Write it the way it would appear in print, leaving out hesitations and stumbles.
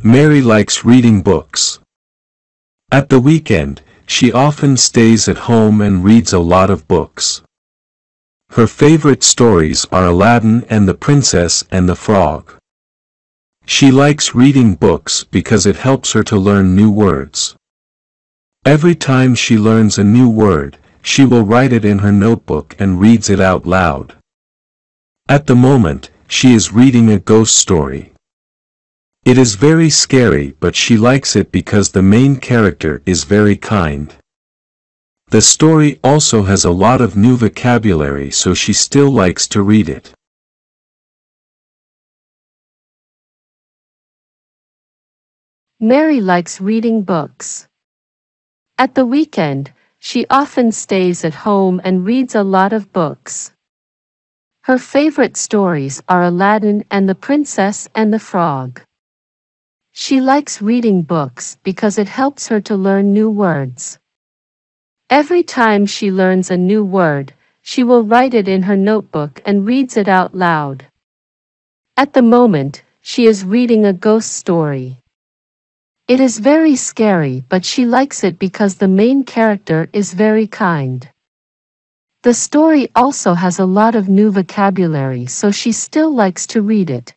Mary likes reading books. At the weekend, she often stays at home and reads a lot of books. Her favorite stories are Aladdin and the Princess and the Frog. She likes reading books because it helps her to learn new words. Every time she learns a new word, she will write it in her notebook and reads it out loud. At the moment, she is reading a ghost story. It is very scary, but she likes it because the main character is very kind. The story also has a lot of new vocabulary, so she still likes to read it. Mary likes reading books. At the weekend, she often stays at home and reads a lot of books. Her favorite stories are Aladdin and the Princess and the Frog. She likes reading books because it helps her to learn new words. Every time she learns a new word, she will write it in her notebook and reads it out loud. At the moment, she is reading a ghost story. It is very scary, but she likes it because the main character is very kind. The story also has a lot of new vocabulary, so she still likes to read it.